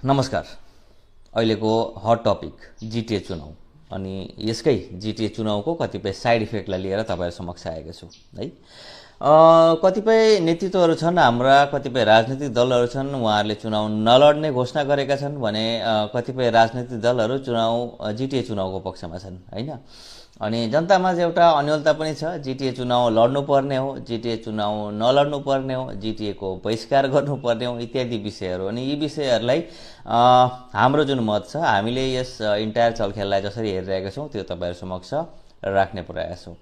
नमस्कार। अहिलेको hot topic जिटिए चुनाव अनि यसकै जिटिए चुनावको कतिपय साइड इफेक्टलाई लिएर तपाईहरु समक्ष आएको छु है। कतिपय नेतृत्वहरू छन्, हाम्रा कतिपय राजनीतिक दलहरू छन्, उहाँहरूले चुनाव नलड्ने घोषणा गरेका छन् भने कतिपय राजनीतिक दलहरू जिटिए चुनावको पक्षमा छन् हैन। अनि जनतामा एउटा अन्योलता पनि छ, जिटिए चुनाव लड्नुपर्ने हो, जिटिए चुनाव नलड्नु पर्ने हो, जिटिए को बहिष्कार गर्नुपर्ने हो इत्यादि विषयहरू। अनि यी विषयहरूलाई हाम्रो जुन मत छ, हामीले यस इन्टायर चलखेललाई जसरी हेरिरहेका छौं त्यो तपाईहरु समक्ष राख्ने प्रयास हो।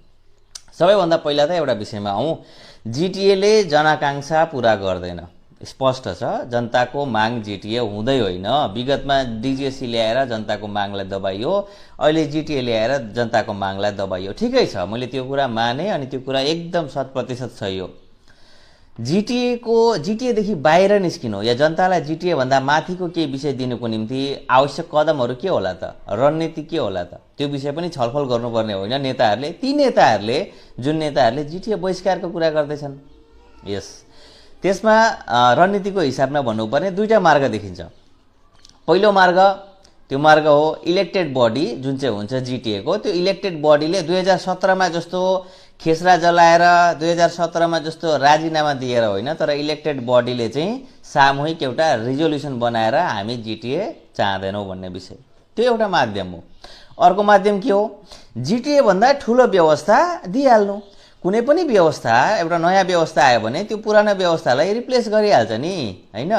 सबैभन्दा पहिला त एउटा विषयमा आउँ। जिटिए ले जनाकांक्षा पूरा गर्दैन, स्पष्ट छ। जनताको माग जिटिए हुँदै होइन। विगतमा डिजिएसी ल्याएर जनताको मागलाई दबाइयो, अहिले जिटिए ल्याएर जनताको मागलाई दबाइयो। ठिकै छ, मैले त्यो कुरा माने अनि त्यो कुरा एकदम 100% सही हो। जिटिए देखि बाहिर निस्किनु या जनतालाई जिटिए भन्दा माथिको केही विषय दिनुको निम्ति आवश्यक कदमहरू के होला त, रणनीति के होला त, त्यो विषय पनि छलफल गर्नुपर्ने होइन नेताहरूले। ती नेताहरूले जुन नेताहरूले जिटिए बहिष्कारको कुरा गर्दैछन्, यस त्यसमा रणनीतिको हिसाबमा भन्नुपर्ने दुईटा मार्ग देखिन्छ। पहिलो मार्ग त्यो मार्ग हो इलेक्टेड बडी जुन चाहिँ हुन्छ जिटिए को, त्यो इलेक्टेड बडीले 2017 मा जस्तो खेसरा जलाएर 2017 मा जस्तो राजीनामा दिएर होइन, तर इलेक्टेड बडीले चाहिँ सामूहिक एउटा रिजोल्युसन बनाएर हामी जिटिए चाहदैनौं भन्ने विषय, त्यो एउटा माध्यम हो। अर्को माध्यम के हो, जिटिए भन्दा ठूलो व्यवस्था दिइहाल्नु। कुनै पनि व्यवस्था, एउटा नयाँ व्यवस्था आयो भने त्यो पुरानो व्यवस्थालाई रिप्लेस गरिहाल्छ नि हैन।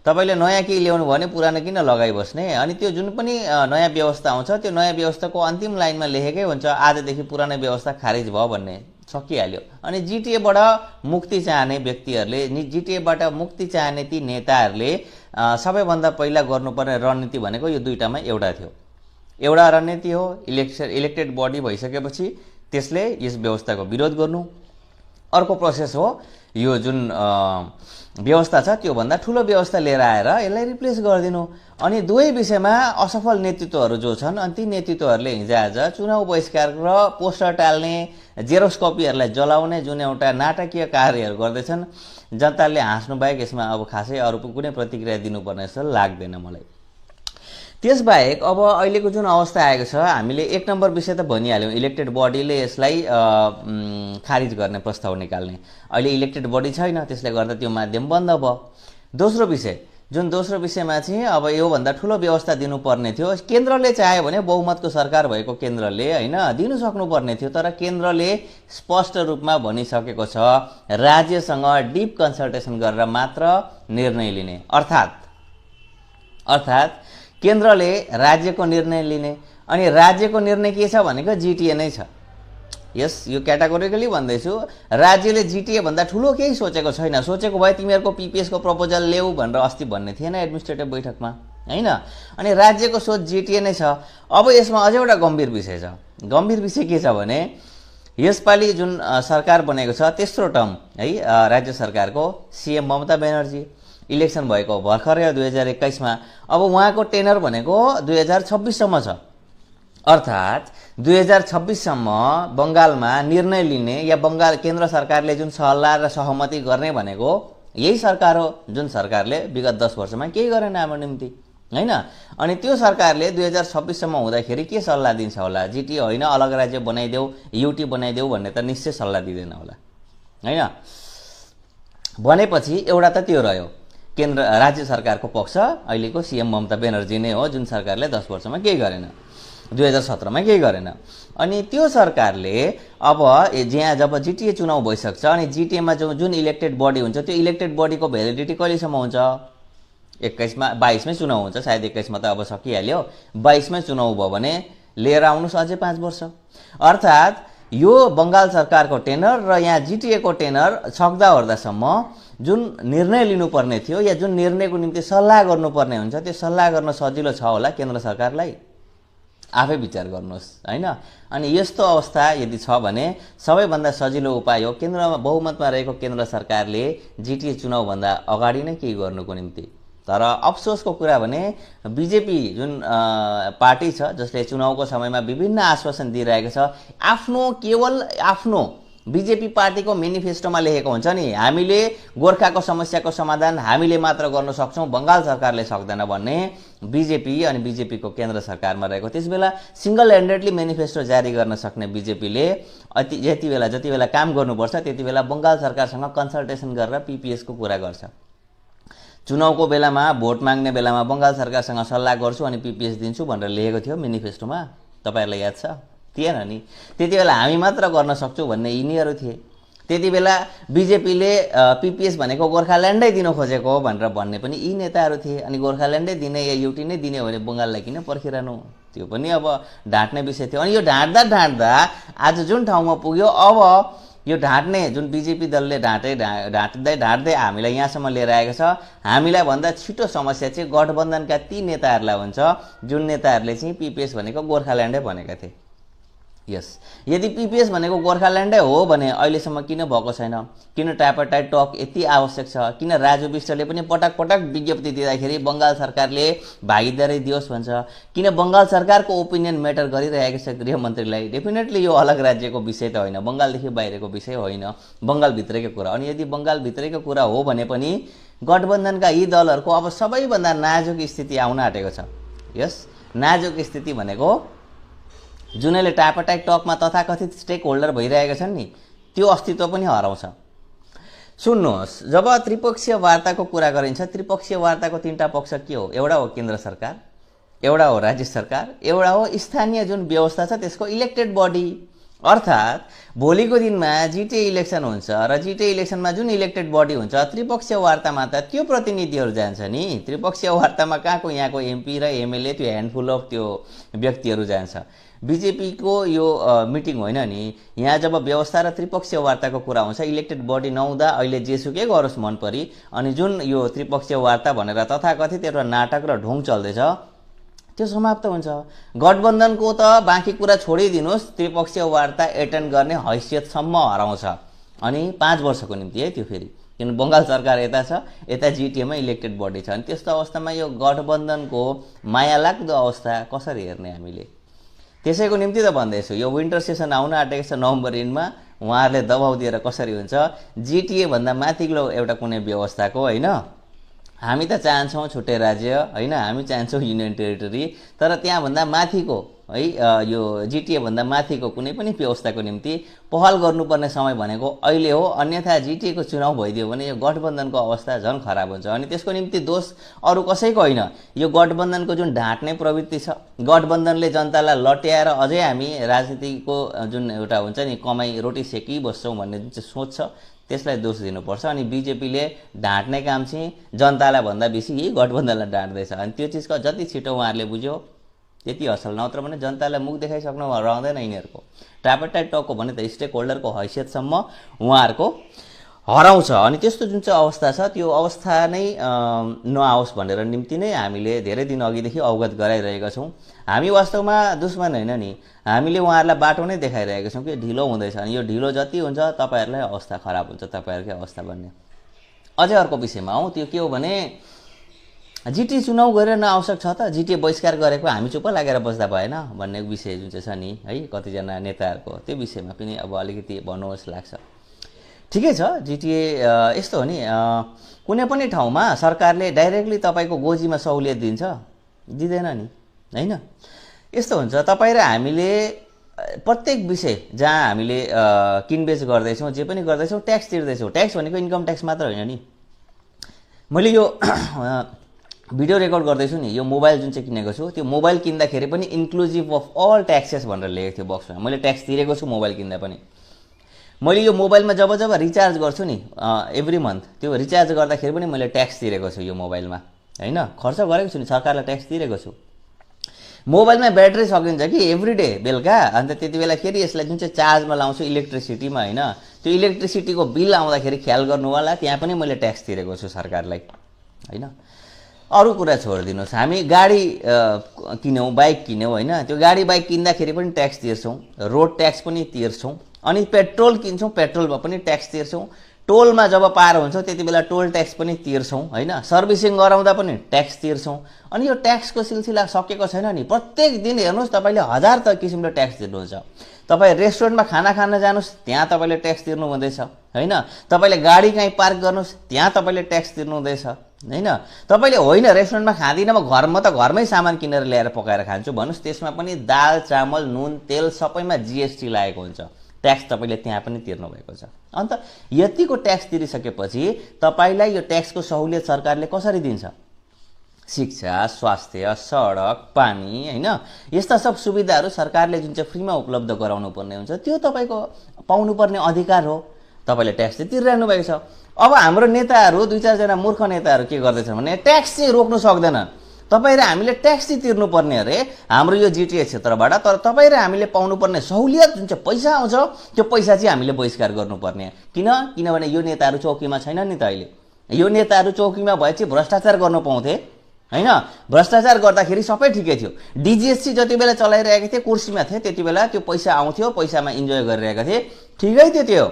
तपाईले नयाँ केही ल्याउनु भने पुरानो किन लगाइबस्ने। अनि त्यो जुन पनि नयाँ व्यवस्था आउँछ त्यो नयाँ व्यवस्थाको अन्तिम लाइनमा लेखेकै हुन्छ आजदेखि पुरानो व्यवस्था खारिज भयो भन्ने, सकिहाल्यो। अनि जिटिए बाट मुक्ति चाहने व्यक्तिहरूले, जिटिए बाट मुक्ति चाहने ती नेताहरूले सबैभन्दा पहिला गर्नुपर्ने रणनीति भनेको यो दुईटामा एउटा थियो। एउटा रणनीति हो इलेक्टेड बडी भइसकेपछि त्यसले यस व्यवस्थाको विरोध गर्नु। अर्को प्रोसेस हो यो जुन व्यवस्था छ त्यो भन्दा ठूलो व्यवस्था लिएर आएर यसलाई रिप्लेस गरिदिनु। अनि दुवै विषयमा असफल नेतृत्वहरू जो छन्, अनि ती नेतृत्वहरूले हिजोआज चुनाव बहिष्कार र पोस्टर टाल्ने, जेरोक्स कपीहरूलाई जलाउने जुन एउटा नाटकीय कार्यहरू गर्दैछन्, जनताले हाँस्नु बाहेक यसमा अब खासै अरु कुनै प्रतिक्रिया दिनुपर्ने जस्तो लाग्दैन मलाई। त्यसबाहेक अब अहिलेको जुन अवस्था आएको छ, हामीले एक नम्बर विषय त भनिहाल्यौं, इलेक्टेड बडीले यसलाई खारिज गर्ने प्रस्ताव निकाल्ने। अहिले इलेक्टेड बडी छैन, त्यसले गर्दा त्यो माध्यम बन्द भयो। दोस्रो विषयमा चाहिँ अब यो भन्दा ठूलो व्यवस्था दिनुपर्ने थियो। केन्द्रले चाह्यो भने बहुमतको सरकार भएको केन्द्रले हैन दिनु सक्नुपर्ने थियो, तर केन्द्रले स्पष्ट रूपमा भनिसकेको छ राज्यसँग डीप कन्सल्टेसन गरेर मात्र निर्णय लिने। अर्थात केन्द्रले राज्यको निर्णय लिने। अनि राज्यको निर्णय के छ भनेको जिटिए नै छ। यस, यो क्याटेगोरिकली भन्दैछु, राज्यले जिटिए भन्दा ठूलो केही सोचेको छैन। सोचेको भए तिमीहरुको पीपीएस को प्रपोजल ल्याऊ भनेर अस्ति भन्ने थिएन एडमिनिस्ट्रेटिभ बैठकमा हैन। अनि राज्यको सोच जिटिए नै छ। अब यसमा अझै एउटा गम्भीर विषय छ। गम्भीर विषय के छ भने यसपालि जुन सरकार बनेको छ तेस्रो टर्म है राज्य सरकारको सीएम ममता ब्यानर्जी, इलेक्सन भएको भर्खरै 2021 मा। अब उहाँको टेनर भनेको 2026 सम्म छ। अर्थात 2026 सम्म बंगालमा निर्णय लिने या बंगाल केन्द्र सरकारले जुन सल्लाह र सहमति गर्ने भनेको यही सरकार हो, जुन सरकारले विगत 10 वर्षमा केही गरेन हाम्रो निम्ति हैन। अनि त्यो सरकारले 2026 सम्म हुँदाखेरि के सल्लाह दिन्छ होला, जिटिए होइन अलग राज्य बनाइदेऊ, युटी बनाइदेऊ भन्ने त निश्चय सल्लाह दिदैन होला हैन। भनेपछि एउटा त त्यो रह्यो केन्द्र राज्य सरकारको पक्ष, अहिलेको सीएम ममता ब्यानर्जी नै हो जुन सरकारले 10 वर्षमा केही गरेन, 2017 मा केही गरेन। अनि त्यो सरकारले अब जब जिटिए चुनाव भइसक्छ अनि जिटिए मा जुन इलेक्टेड बडी हुन्छ त्यो इलेक्टेड बडीको भ्यालिडिटी कहिलेसम्म हुन्छ, 22 मै चुनाव हुन्छ, सायद 21 मा त अब सकिहाल्यो। 22 मै चुनाव भयो भने लिएर आउनुस् अझै 5 वर्ष। अर्थात यो बंगाल सरकारको टेनर र यहाँ जिटिए को टेनर सक्दा ओर्दासम्म जुन निर्णय लिनुपर्ने थियो या जुन निर्णयको निम्ति सल्लाह गर्नुपर्ने हुन्छ त्यो सल्लाह गर्न सजिलो छ होला केन्द्र सरकारलाई, आफै विचार गर्नुहोस् हैन। अनि यस्तो अवस्था यदि छ भने सबैभन्दा सजिलो उपाय हो केन्द्रमा बहुमतमा रहेको केन्द्र सरकारले जिटिए चुनाव भन्दा अगाडि नै केही गर्नुको निम्ति। तर अफसोसको कुरा भने बीजेपी जुन पार्टी छ जसले चुनावको समयमा विभिन्न आश्वासन दिइरहेको छ, केवल आफ्नो बीजेपी पार्टीको मेनिफेस्टोमा लेखेको हुन्छ नि, हामीले गोर्खाको समस्याको समाधान हामीले मात्र गर्न सक्छौँ, बङ्गाल सरकारले सक्दैन भन्ने बीजेपी अनि बीजेपीको केन्द्र सरकारमा रहेको। त्यसबेला सिंगल ह्यान्डेडली मेनिफेस्टो जारी गर्न सक्ने बीजेपीले जति बेला काम गर्नुपर्छ त्यति बेला बङ्गाल सरकारसँग कन्सल्टेसन गरेर पीपीएसको कुरा गर्छ। चुनावको बेलामा भोट माग्ने बेलामा बङ्गाल सरकारसँग सल्लाह गर्छु अनि पीपीएस दिन्छु भनेर लेखेको थियो मेनिफेस्टोमा, तपाईहरुलाई याद छ? थिएन नि। त्यति बेला हामी मात्र गर्न सक्छौँ भन्ने यिनीहरू थिए। त्यति बेला बीजेपीले पीपीएस भनेको गोर्खाल्यान्डै दिन खोजेको हो भनेर भन्ने पनि यी नेताहरू थिए। अनि गोर्खाल्यान्डै दिने या युटी नै दिने हो भने बङ्गाललाई किन पर्खिरहनु, त्यो पनि अब ढाँट्ने विषय थियो। अनि यो ढाँट्दा आज जुन ठाउँमा पुग्यो, अब यो ढाँट्ने जुन बीजेपी दलले ढाँट्दै हामीलाई यहाँसम्म लिएर आएको छ। हामीलाई भन्दा छिटो समस्या चाहिँ गठबन्धनका ती नेताहरूलाई हुन्छ जुन नेताहरूले चाहिँ पीपीएस भनेको गोर्खाल्यान्डै भनेका थिए। यस, यदि पीपीएस भनेको गोर्खाल्यान्डै हो भने अहिलेसम्म किन भएको छैन? किन ट्राइपार्टाइट टक यति आवश्यक छ? किन राजु विष्टले पनि पटक पटक विज्ञप्ति दिँदाखेरि बङ्गाल सरकारले भागीदारी दियोस् भन्छ? किन बङ्गाल सरकारको ओपिनियन म्याटर गरिरहेको छ गृहमन्त्रीलाई? डेफिनेटली यो अलग राज्यको विषय त होइन, बङ्गालदेखि बाहिरको विषय होइन, बङ्गालभित्रकै कुरा। अनि यदि बङ्गालभित्रकै कुरा हो भने पनि गठबन्धनका यी दलहरूको अब सबैभन्दा नाजुक स्थिति आउन आँटेको छ। यस नाजुक स्थिति भनेको जुनैले ट्राइपार्टाइट टकमा तथाकथित स्टेक होल्डर भइरहेका छन् नि, त्यो अस्तित्व पनि हराउँछ। सुन्नुहोस्, जब त्रिपक्षीय वार्ताको कुरा गरिन्छ, त्रिपक्षीय वार्ताको तीनटा पक्ष के हो? एउटा हो केन्द्र सरकार, एउटा हो राज्य सरकार, एउटा हो स्थानीय जुन व्यवस्था छ त्यसको इलेक्टेड बडी। अर्थात् भोलिको दिनमा जिटिए इलेक्सन हुन्छ र जिटिए इलेक्सनमा जुन इलेक्टेड बडी हुन्छ, त्रिपक्षीय वार्तामा त त्यो प्रतिनिधिहरू जान्छ नि। त्रिपक्षीय वार्तामा कहाँको यहाँको एमपी र एमएलए त्यो ह्यान्डफुल अफ त्यो व्यक्तिहरू जान्छ। बीजेपीको यो मिटिङ होइन नि। यहाँ जब व्यवस्था र त्रिपक्षीय वार्ताको कुरा हुन्छ, इलेक्टेड बडी नहुँदा अहिले जेसुकै गरोस् मन परी, अनि जुन यो त्रिपक्षीय वार्ता भनेर तथाकथित एउटा नाटक र ढोङ चल्दैछ त्यो समाप्त हुन्छ। गठबन्धनको त बाँकी कुरा छोडिदिनुहोस्, त्रिपक्षीय वार्ता एटेन्ड गर्ने हैसियतसम्म हराउँछ। अनि 5 वर्षको निम्ति है त्यो फेरि, किन बङ्गाल सरकार यता छ, यता जिटिएमा इलेक्टेड बडी छ। अनि त्यस्तो अवस्थामा यो गठबन्धनको मायालाग्दो अवस्था कसरी हेर्ने हामीले? त्यसैको निम्ति त भन्दैछु, यो विन्टर सेसन आउन आँटेको छ नोभेम्बर एन्डमा, उहाँहरूले दबाउ दिएर कसरी हुन्छ? जिटिए भन्दा माथिल्लो एउटा कुनै व्यवस्थाको होइन, हामी त चाहन्छौँ छुट्टै राज्य होइन, हामी चाहन्छौँ युनियन टेरिटरी, तर त्यहाँभन्दा माथिको है यो जिटिए भन्दा माथिको कुनै पनि व्यवस्थाको निम्ति पहल गर्नुपर्ने समय भनेको अहिले हो। अन्यथा जिटिएको चुनाव भइदियो भने यो गठबन्धनको अवस्था झन् खराब हुन्छ। अनि त्यसको निम्ति दोष अरू कसैको होइन, यो गठबन्धनको जुन ढाँट्ने प्रवृत्ति छ, गठबन्धनले जनतालाई लट्याएर अझै हामी राजनीतिको जुन एउटा हुन्छ नि कमाई रोटी सेकिबस्छौँ भन्ने जुन चाहिँ सोच छ त्यसलाई दोष दिनुपर्छ। अनि बिजेपीले ढाँट्ने काम चाहिँ जनतालाई भन्दा बेसी यही गठबन्धनलाई ढाँट्दैछ। अनि त्यो चिजको जति छिटो उहाँहरूले बुझ्यो त्यति असल, नत्र भने जनतालाई मुख देखाइसक्नु रहँदैन यिनीहरूको। ट्राइपार्टाइट टकको भने त स्टेक होल्डरको हैसियतसम्म उहाँहरूको हराउँछ। अनि त्यस्तो जुन चाहिँ अवस्था छ त्यो अवस्था नै नआओस् भनेर निम्ति नै हामीले धेरै दिन अघिदेखि अवगत गराइरहेका छौँ। हामी वास्तवमा दुश्मन होइन नि, हामीले उहाँहरूलाई बाटो नै देखाइरहेका छौँ कि ढिलो हुँदैछ। अनि यो ढिलो जति हुन्छ तपाईँहरूलाई अवस्था खराब हुन्छ, तपाईँहरूकै अवस्था बन्ने। अझै अर्को विषयमा हौ, त्यो के हो भने जिटिए चुनाव गरेर नआवश्यक छ त, जिटिए बहिष्कार गरेको हामी चुप्प लागेर बस्दा भएन भन्ने विषय जुन चाहिँ छ नि है कतिजना नेताहरूको, त्यो विषयमा पनि अब अलिकति भन्नुहोस् लाग्छ। ठिकै छ, जिटिए यस्तो हो नि, कुनै पनि ठाउँमा सरकारले डाइरेक्टली तपाईँको गोजीमा सहुलियत दिन्छ? दिँदैन नि होइन। यस्तो हुन्छ, तपाईँ र हामीले प्रत्येक विषय जहाँ हामीले किनबेच गर्दैछौँ, जे पनि गर्दैछौँ, ट्याक्स तिर्दैछौँ। ट्याक्स भनेको इन्कम ट्याक्स मात्र होइन नि। मैले यो भिडियो रेकर्ड गर्दैछु नि, यो मोबाइल जुन चाहिँ किनेको छु, त्यो मोबाइल किन्दाखेरि पनि इन्क्लुजिभ अफ अल ट्याक्सेस भनेर लेखेको थियो बक्समा। मैले ट्याक्स तिरेको छु मोबाइल किन्दा पनि। मैले यो मोबाइलमा जब रिचार्ज गर्छु नि एभ्री मन्थ, त्यो रिचार्ज गर्दाखेरि पनि मैले ट्याक्स तिरेको छु यो मोबाइलमा होइन, खर्च गरेको छु नि, सरकारलाई ट्याक्स तिरेको छु। मोबाइलमा ब्याट्री सकिन्छ कि एभ्रीडे बेलुका, अन्त त्यति बेला फेरि यसलाई जुन चाहिँ चार्जमा लाउँछु इलेक्ट्रिसिटीमा होइन, त्यो इलेक्ट्रिसिटीको बिल आउँदाखेरि ख्याल गर्नु होला, त्यहाँ पनि मैले ट्याक्स तिरेको छु सरकारलाई होइन। अरू कुरा छोडिदिनुहोस्, हामी गाडी किन्यौँ, बाइक किन्यौँ होइन, त्यो गाडी बाइक किन्दाखेरि पनि ट्याक्स तिर्छौँ, रोड ट्याक्स पनि तिर्छौँ। अनि पेट्रोल किन्छौँ, पेट्रोलमा पनि ट्याक्स तिर्छौँ। टोलमा जब पार हुन्छ त्यति बेला टोल ट्याक्स पनि तिर्छौँ होइन, सर्भिसिङ गराउँदा पनि ट्याक्स तिर्छौँ। अनि यो ट्याक्सको सिलसिला सकेको छैन नि, प्रत्येक दिन हेर्नुहोस् तपाईँले 1000 त किसिमले ट्याक्स तिर्नुहुन्छ। तपाईँ रेस्टुरेन्टमा खाना खान जानुहोस्, त्यहाँ तपाईँले ट्याक्स तिर्नु हुँदैछ होइन। तपाईँले गाडी कहीँ पार्क गर्नुहोस्, त्यहाँ तपाईँले ट्याक्स तिर्नु हुँदैछ होइन। तपाईँले होइन रेस्टुरेन्टमा खाँदिनँ म घरमा त घरमै सामान किनेर ल्याएर पकाएर खान्छु भन्नुहोस्, त्यसमा पनि दाल चामल नुन तेल सबैमा जिएसटी लागेको हुन्छ, ट्याक्स तपाईँले त्यहाँ पनि तिर्नु भएको छ। अन्त यतिको ट्याक्स तिरिसकेपछि तपाईँलाई यो ट्याक्सको सहुलियत सरकारले कसरी दिन्छ? शिक्षा, स्वास्थ्य, सडक, पानी होइन, यस्ता सब सुविधाहरू सरकारले जुन चाहिँ फ्रीमा उपलब्ध गराउनु पर्ने हुन्छ त्यो तपाईँको पाउनुपर्ने अधिकार हो। तपाईँले ट्याक्स चाहिँ तिरिरहनु भएको छ। अब हाम्रो नेताहरू 2-4 मूर्ख नेताहरू के गर्दैछन् भने ट्याक्स चाहिँ रोक्नु सक्दैन, तपाईँ र हामीले ट्याक्स चाहिँ तिर्नुपर्ने अरे हाम्रो यो जिटिए क्षेत्रबाट, तर तपाईँ र हामीले पाउनुपर्ने सहुलियत जुन चाहिँ पैसा आउँछ त्यो पैसा चाहिँ हामीले बहिष्कार गर्नुपर्ने। किनभने यो नेताहरू चौकीमा छैन नि त अहिले। यो नेताहरू चौकीमा भए चाहिँ भ्रष्टाचार गर्नु पाउँथे होइन। भ्रष्टाचार गर्दाखेरि सबै ठिकै थियो। डिजिएससी जति बेला चलाइरहेको थिए, कुर्सीमा थिए, त्यति बेला त्यो पैसा आउँथ्यो, पैसामा इन्जोय गरिरहेका थिए, ठिकै थियो त्यो।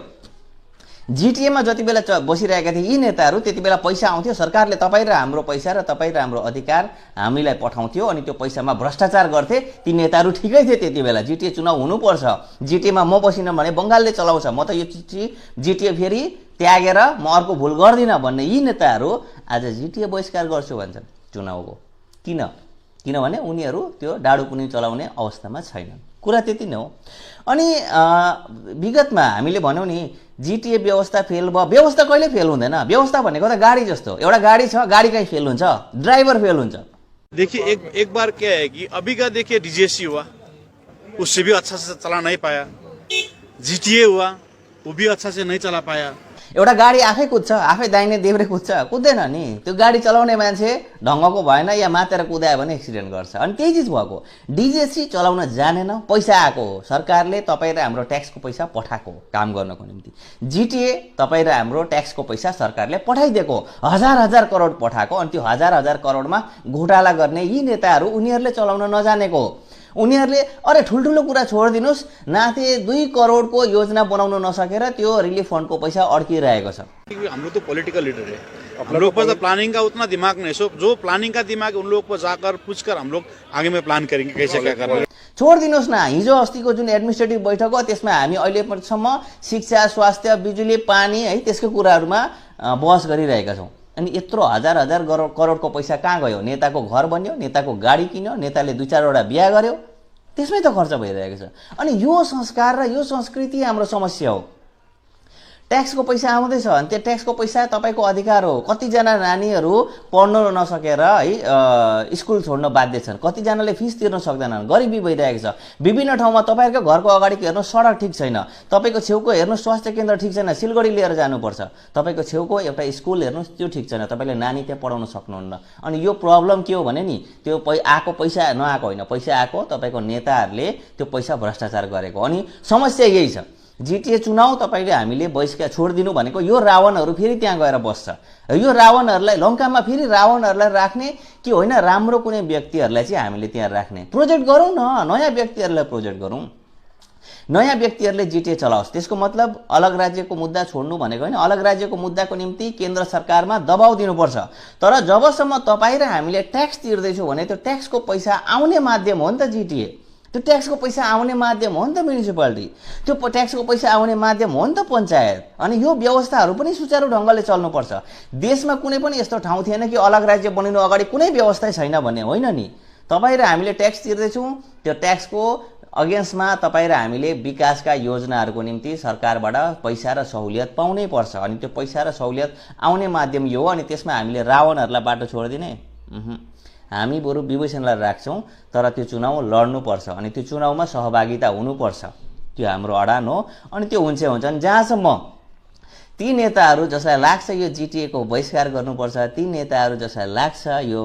जिटिएमा जति बेला बसिरहेका थिए यी नेताहरू, त्यति बेला पैसा आउँथ्यो, सरकारले तपाईँ र हाम्रो पैसा र तपाईँ र हाम्रो अधिकार हामीलाई पठाउँथ्यो अनि त्यो पैसामा भ्रष्टाचार गर्थे ती नेताहरू, ठिकै थिए त्यति बेला। जिटिए चुनाव हुनुपर्छ, जिटिएमा म बसिनँ भने बङ्गालले चलाउँछ, म त यो जिटिए फेरि त्यागेर म अर्को भुल गर्दिनँ भन्ने यी नेताहरू आज जिटिए बहिष्कार गर्छु भन्छन् चुनावको। किनभने उनीहरू त्यो डाडु कुनै चलाउने अवस्थामा छैनन्। कुरा त्यति नै हो। अनि विगतमा हामीले भन्यौँ नि जिटिए व्यवस्था फेल भयो। व्यवस्था कहिले फेल हुँदैन। व्यवस्था भनेको त गाडी जस्तो, एउटा गाडी छ, गाडी कहीँ फेल हुन्छ, ड्राइभर फेल हुन्छ। देखिए एक बार क्या है कि अभी का देखिए डीजीएससी हुआ, उससे भी अच्छा से चला नहीं पाया। जीटीए हुआ, वो भी अच्छा से नहीं चला पाया। एउटा गाडी आफै कुद्छ, आफै दाहिने देब्रे कुद्छ, कुद्दैन नि। त्यो गाडी चलाउने मान्छे ढङ्गको भएन या मातेर कुदायो भने एक्सिडेन्ट गर्छ। अनि त्यही चिज भएको। डिजिएससी चलाउन जानेन, पैसा आएको हो, सरकारले तपाईँ र हाम्रो ट्याक्सको पैसा पठाएको काम गर्नको निम्ति। जिटिए तपाईँ र हाम्रो ट्याक्सको पैसा सरकारले पठाइदिएको, हजार करोड पठाएको। अनि त्यो हजार करोडमा घोटाला गर्ने यी नेताहरू उनीहरूले चलाउन नजानेको। उनीहरूले अरे ठुल्ठुलो कुरा छोडिदिनुहोस्, नाथे 2 करोडको योजना बनाउन नसकेर त्यो रिलिफ फन्डको पैसा अड्किरहेको छ। हम लोग तो पॉलिटिकल लीडर है, हम लोग पर तो प्लानिंग का उतना दिमाग नहीं। सो जो प्लानिंग का दिमाग उन लोग पर जाकर पूछकर हम लोग आगे में प्लान करेंगे कैसे क्या करना है। छोडिदिनुहोस् न। हिजो अस्तिको जुन एडमिनिस्ट्रेटिभ बैठक हो त्यसमा हामी अहिलेसम्म शिक्षा, स्वास्थ्य, बिजुली, पानी है त्यसको कुराहरूमा बहस गरिरहेका छौँ। अनि यत्रो हजार करोडको पैसा कहाँ गयो? नेताको घर बन्यो, नेताको गाडी किन्यो, नेताले 2-4 बिहा गर्यो, त्यसमै त खर्च भइरहेको छ। अनि यो संस्कार र यो संस्कृति हाम्रो समस्या हो। ट्याक्सको पैसा आउँदैछ अनि त्यो ट्याक्सको पैसा तपाईँको अधिकार हो। कतिजना नानीहरू पढ्न नसकेर है स्कुल छोड्न बाध्य छन्, कतिजनाले फिस तिर्न सक्दैनन्, गरिबी भइरहेको छ। विभिन्न ठाउँमा तपाईँको घरको अगाडिको हेर्नु सडक ठिक छैन, तपाईँको छेउको हेर्नु स्वास्थ्य केन्द्र ठिक छैन, सिलगढी लिएर जानुपर्छ। तपाईँको छेउको एउटा स्कुल हेर्नुहोस् त्यो ठिक छैन, तपाईँले नानी त्यहाँ पढाउन सक्नुहुन्न। अनि यो प्रब्लम के हो भने नि त्यो आएको पैसा नआएको होइन, पैसा आएको तपाईँको नेताहरूले त्यो पैसा भ्रष्टाचार गरेको। अनि समस्या यही छ। जिटिए चुनाव तपाईँले हामीले बहिष्कार छोडिदिनु भनेको यो रावणहरू फेरि त्यहाँ गएर बस्छ। यो रावणहरूलाई लङ्कामा फेरि रावणहरूलाई राख्ने कि होइन, राम्रो कुनै व्यक्तिहरूलाई चाहिँ हामीले त्यहाँ राख्ने। प्रोजेक्ट गरौँ न, नयाँ व्यक्तिहरूलाई प्रोजेक्ट गरौँ, नयाँ व्यक्तिहरूले जिटिए चलाओस्। त्यसको मतलब अलग राज्यको मुद्दा छोड्नु भनेको होइन, अलग राज्यको मुद्दाको निम्ति केन्द्र सरकारमा दबाउ दिनुपर्छ। तर जबसम्म तपाईँ र हामीले ट्याक्स तिर्दैछौँ भने त्यो ट्याक्सको पैसा आउने माध्यम हो नि त जिटिए। त्यो ट्याक्सको पैसा आउने माध्यम हो नि त म्युनिसिपालिटी, त्यो ट्याक्सको पैसा आउने माध्यम हो नि त पञ्चायत। अनि यो व्यवस्थाहरू पनि सुचारू ढङ्गले चल्नुपर्छ। देशमा कुनै पनि यस्तो ठाउँ थिएन कि अलग राज्य बनिनु अगाडि कुनै व्यवस्था छैन भन्ने होइन नि। तपाईँ र हामीले ट्याक्स तिर्दैछौँ, त्यो ट्याक्सको अगेन्स्टमा तपाईँ र हामीले विकासका योजनाहरूको निम्ति सरकारबाट पैसा र सहुलियत पाउनै पर्छ। अनि त्यो पैसा र सहुलियत आउने माध्यम यो हो। अनि त्यसमा हामीले रावणहरूलाई बाटो छोडिदिने हामी बरु विभूषणलाई राख्छौँ, तर त्यो चुनाव लड्नुपर्छ अनि त्यो चुनावमा सहभागिता हुनुपर्छ, त्यो हाम्रो अडान हो। अनि त्यो हुन्छ अनि जहाँसम्म ती नेताहरू जसलाई लाग्छ यो जिटिएको बहिष्कार गर्नुपर्छ, ती नेताहरू जसलाई लाग्छ यो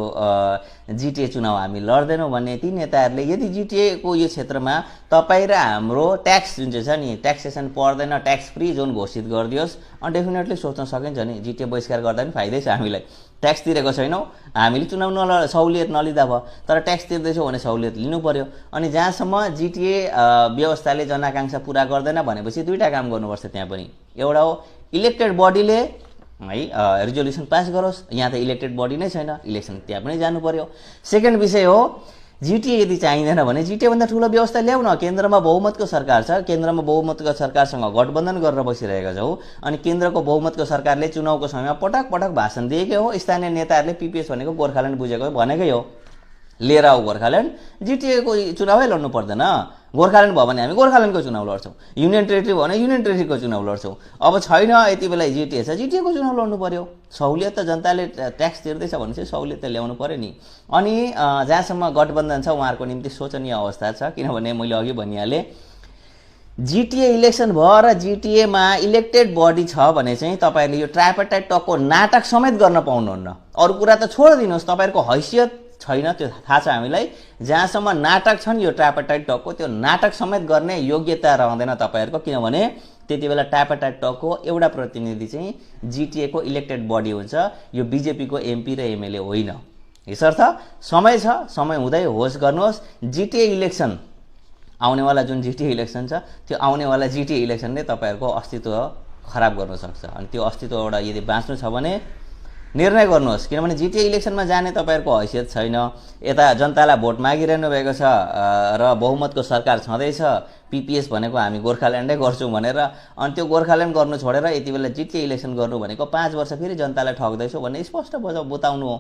जिटिए चुनाव हामी लड्दैनौँ भन्ने ती नेताहरूले यदि जिटिएको यो क्षेत्रमा तपाईँ र हाम्रो ट्याक्स जुन चाहिँ छ नि ट्याक्सेसन पर्दैन, ट्याक्स फ्री जोन घोषित गरिदियोस्, अनि डेफिनेटली सोच्न सकिन्छ नि जिटिए बहिष्कार गर्दा पनि फाइदै छ। हामीलाई ट्याक्स तिरेको छैनौँ, हामीले चुनाव सहुलियत नलिँदा भयो, तर ट्याक्स तिर्दैछौँ भने सहुलियत लिनु पर्यो। अनि जहाँसम्म जिटिए व्यवस्थाले जनआकाङ्क्षा पुरा गर्दैन भनेपछि दुईवटा काम गर्नुपर्छ त्यहाँ पनि। एउटा हो इलेक्टेड बडीले है रिजोल्युसन पास गरोस्, यहाँ त इलेक्टेड बडी नै छैन, इलेक्सन त्यहाँ पनि जानु पर्यो। सेकेन्ड विषय हो जिटिए यदि चाहिँदैन भने जिटिएभन्दा ठुलो व्यवस्था ल्याउन। केन्द्रमा बहुमतको सरकार छ, केन्द्रमा बहुमतको सरकारसँग गठबन्धन गरेर बसिरहेका छौँ अनि केन्द्रको बहुमतको सरकारले चुनावको समयमा पटक पटक भाषण दिएकै हो। स्थानीय नेताहरूले पिपिएस भनेको गोर्खाल्यान्ड बुझेको भनेकै हो, लिएर आऊ गोर्खाल्यान्ड, जिटिएको चुनावै लड्नु पर्दैन। गोर्खाल्यान्ड भयो भने हामी गोर्खाल्यान्डको चुनाव लड्छौँ, युनियन टेरिटरी भयो भने युनियन टेरिटरीको चुनाव लड्छौँ। अब छैन यति बेला जिटिए छ, जिटिएको चुनाव लड्नु पर्यो। सहुलियत त जनताले ट्याक्स तिर्दैछ भने चाहिँ सहुलियत त ल्याउनु पर्यो नि। अनि जहाँसम्म गठबन्धन छ उहाँहरूको निम्ति शोचनीय अवस्था छ, किनभने मैले अघि भनिहालेँ जिटिए इलेक्सन भयो र जिटिएमा इलेक्टेड बडी छ भने चाहिँ तपाईँहरूले यो ट्राइपार्टाइट टकको नाटक समेत गर्न पाउनुहुन्न। अरू कुरा त छोडिदिनुहोस्, तपाईँहरूको हैसियत छैन त्यो थाहा छ हामीलाई। जहाँसम्म नाटक छन् यो ट्राइपार्टाइट टकको, त्यो नाटक समेत गर्ने योग्यता रहँदैन तपाईँहरूको, किनभने त्यति बेला ट्राइपार्टाइट टकको एउटा प्रतिनिधि चाहिँ जिटिएको इलेक्टेड बडी हुन्छ, यो बिजेपीको एमपी र एमएलए होइन। यसर्थ समय छ, समय हुँदै होस् गर्नुहोस्। जिटिए इलेक्सन आउनेवाला जुन जिटिए इलेक्सन छ त्यो आउनेवाला जिटिए इलेक्सनले तपाईँहरूको अस्तित्व खराब गर्न सक्छ। अनि त्यो अस्तित्वबाट यदि बाँच्नु छ भने निर्णय गर्नुहोस्, किनभने जिटिए इलेक्सनमा जाने तपाईँहरूको हैसियत छैन। यता जनतालाई भोट मागिरहनु भएको छ र बहुमतको सरकार छँदैछ, पिपिएस भनेको हामी गोर्खाल्यान्डै गर्छौँ भनेर, अनि त्यो गोर्खाल्यान्ड गर्नु छोडेर यति बेला जिटिए इलेक्सन गर्नु भनेको 5 वर्ष फेरि जनतालाई ठग्दैछौँ भन्ने स्पष्ट बताउनु हो।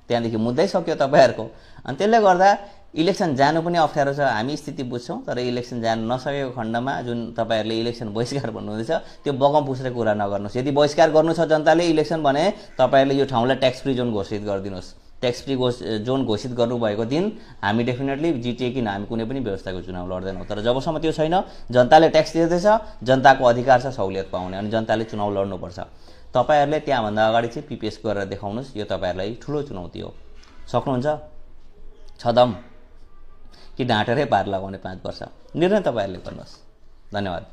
त्यहाँदेखि मुद्दै सक्यो तपाईँहरूको। अनि त्यसले गर्दा इलेक्सन जानु पनि अप्ठ्यारो छ, हामी स्थिति बुझ्छौँ। तर इलेक्सन जानु नसकेको खण्डमा जुन तपाईँहरूले इलेक्सन बहिष्कार भन्नुहुँदैछ त्यो बगम पुछ्ने कुरा नगर्नुहोस्। यदि बहिष्कार गर्नु छ जनताले इलेक्सन भने तपाईँहरूले यो ठाउँलाई ट्याक्स फ्री जोन घोषित गरिदिनुहोस्। ट्याक्स फ्री जोन घोषित गर्नुभएको दिन हामी डेफिनेटली जिटिए किन हामी कुनै पनि व्यवस्थाको चुनाव लड्दैनौँ। तर जबसम्म त्यो छैन, जनताले ट्याक्स तिर्दैछ, जनताको अधिकार छ सहुलियत पाउने, अनि जनताले चुनाव लड्नुपर्छ। तपाईँहरूले त्यहाँभन्दा अगाडि चाहिँ पिपिएस गरेर देखाउनुहोस्, यो तपाईँहरूलाई ठुलो चुनौती हो। सक्नुहुन्छ छदम कि ढाँटेरै पार लगाउने 5 वर्ष, निर्णय तपाईँहरूले गर्नुहोस्। धन्यवाद।